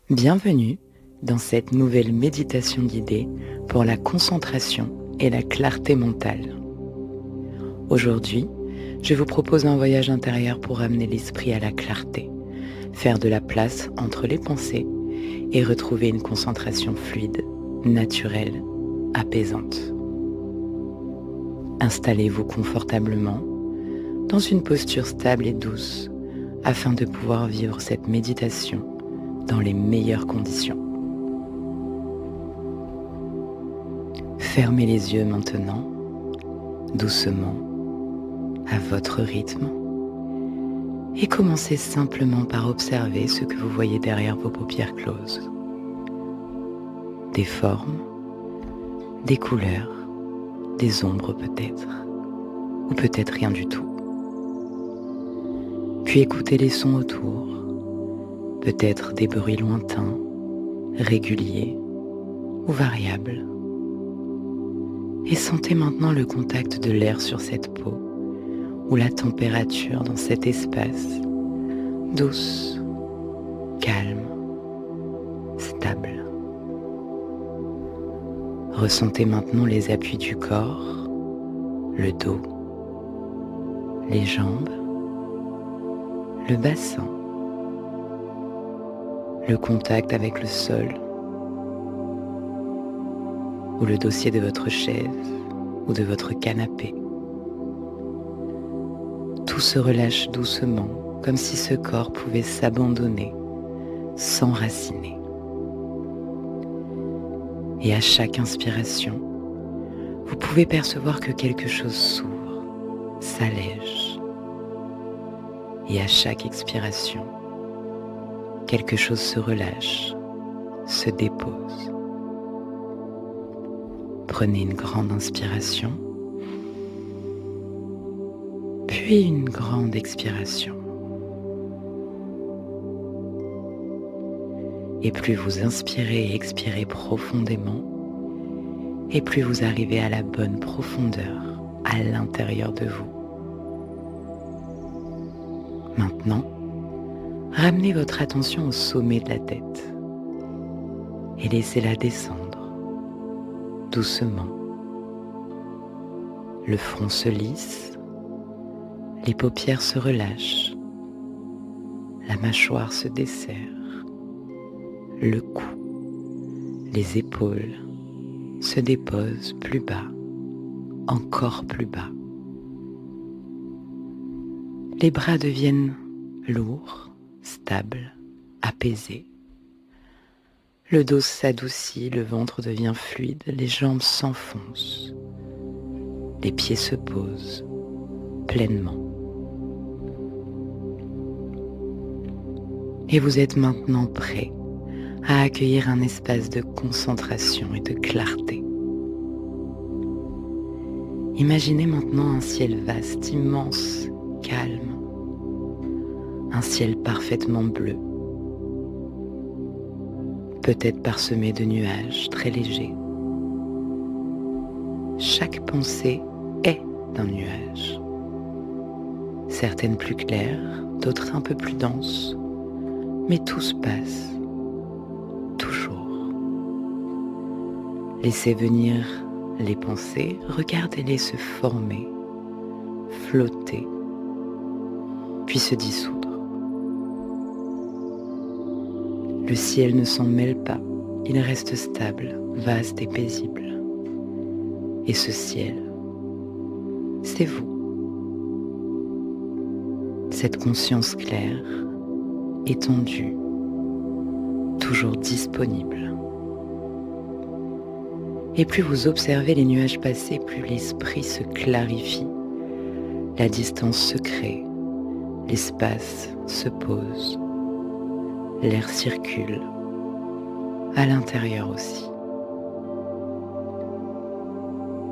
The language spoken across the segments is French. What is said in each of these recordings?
Bienvenue dans cette nouvelle méditation guidée pour la concentration et la clarté mentale. Aujourd'hui, je vous propose un voyage intérieur pour amener l'esprit à la clarté, faire de la place entre les pensées et retrouver une concentration fluide, naturelle, apaisante. Installez-vous confortablement dans une posture stable et douce afin de pouvoir vivre cette méditation dans les meilleures conditions. Fermez les yeux maintenant, doucement, à votre rythme, et commencez simplement par observer ce que vous voyez derrière vos paupières closes. Des formes, des couleurs, des ombres peut-être, ou peut-être rien du tout. Puis écoutez les sons autour, peut-être des bruits lointains, réguliers ou variables. Et sentez maintenant le contact de l'air sur cette peau ou la température dans cet espace, douce, calme, stable. Ressentez maintenant les appuis du corps, le dos, les jambes, le bassin, le contact avec le sol ou le dossier de votre chaise ou de votre canapé. Tout se relâche doucement, comme si ce corps pouvait s'abandonner, s'enraciner. Et à chaque inspiration, vous pouvez percevoir que quelque chose s'ouvre, s'allège. Et à chaque expiration, quelque chose se relâche, se dépose. Prenez une grande inspiration, puis une grande expiration. Et plus vous inspirez et expirez profondément, et plus vous arrivez à la bonne profondeur à l'intérieur de vous. Maintenant, ramenez votre attention au sommet de la tête et laissez-la descendre doucement. Le front se lisse, les paupières se relâchent, la mâchoire se desserre, le cou, les épaules se déposent plus bas, encore plus bas. Les bras deviennent lourds, stables, apaisés. Le dos s'adoucit, le ventre devient fluide, les jambes s'enfoncent. Les pieds se posent pleinement. Et vous êtes maintenant prêt à accueillir un espace de concentration et de clarté. Imaginez maintenant un ciel vaste, immense, calme, un ciel parfaitement bleu, peut-être parsemé de nuages très légers. Chaque pensée est un nuage, certaines plus claires, d'autres un peu plus denses, mais tous passent, toujours. Laissez venir les pensées, regardez-les se former, flotter, puis se dissoudre. Le ciel ne s'en mêle pas, il reste stable, vaste et paisible. Et ce ciel, c'est vous. Cette conscience claire, étendue, toujours disponible. Et plus vous observez les nuages passer, plus l'esprit se clarifie. La distance se crée, l'espace se pose. L'air circule, à l'intérieur aussi.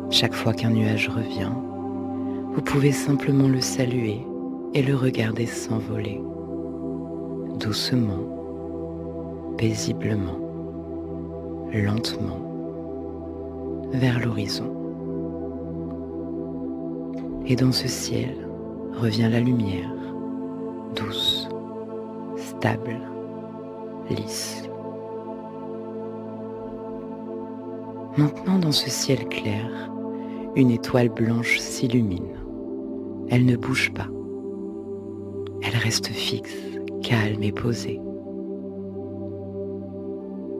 Chaque fois qu'un nuage revient, vous pouvez simplement le saluer et le regarder s'envoler, doucement, paisiblement, lentement, vers l'horizon. Et dans ce ciel revient la lumière, douce, stable, lisse, Maintenant, dans ce ciel clair, une étoile blanche s'illumine. Elle ne bouge pas. Elle reste fixe, calme et posée.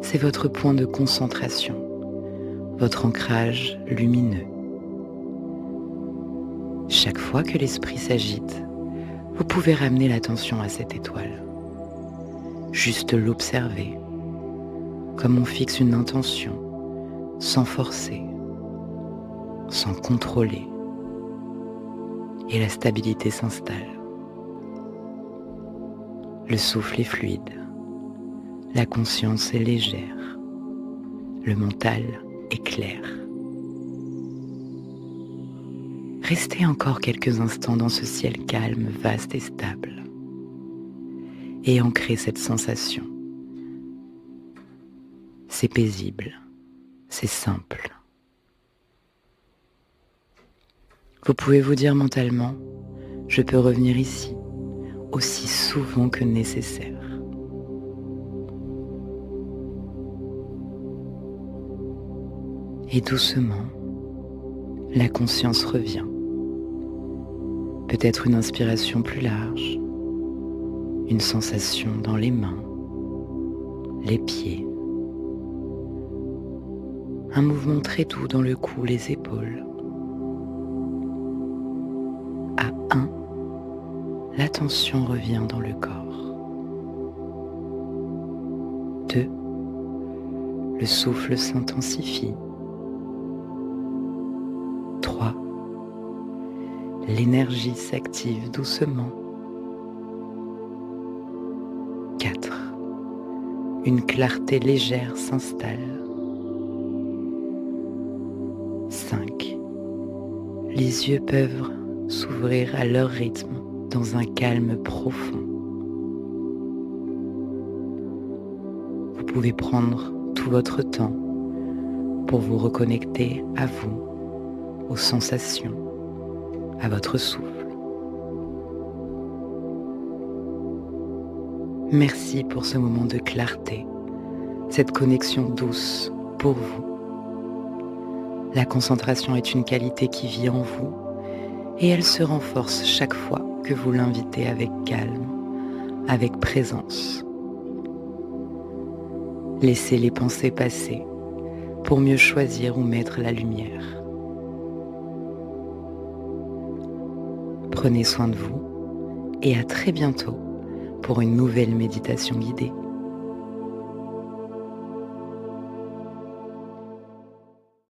C'est votre point de concentration, votre ancrage lumineux. Chaque fois que l'esprit s'agite, vous pouvez ramener l'attention à cette étoile. Juste l'observer, comme on fixe une intention, sans forcer, sans contrôler. Et la stabilité s'installe. Le souffle est fluide, la conscience est légère, le mental est clair. Restez encore quelques instants dans ce ciel calme, vaste et stable, et ancrez cette sensation. C'est paisible, c'est simple. Vous pouvez vous dire mentalement, je peux revenir ici aussi souvent que nécessaire. Et doucement, la conscience revient. Peut-être une inspiration plus large, une sensation dans les mains, les pieds, un mouvement très doux dans le cou, les épaules. À 1, l'attention revient dans le corps. 2, le souffle s'intensifie. 3, l'énergie s'active doucement. 4, une clarté légère s'installe. 5, les yeux peuvent s'ouvrir à leur rythme dans un calme profond. Vous pouvez prendre tout votre temps pour vous reconnecter à vous, aux sensations, à votre souffle. Merci pour ce moment de clarté, cette connexion douce pour vous. La concentration est une qualité qui vit en vous et elle se renforce chaque fois que vous l'invitez avec calme, avec présence. Laissez les pensées passer pour mieux choisir où mettre la lumière. Prenez soin de vous et à très bientôt pour une nouvelle méditation guidée.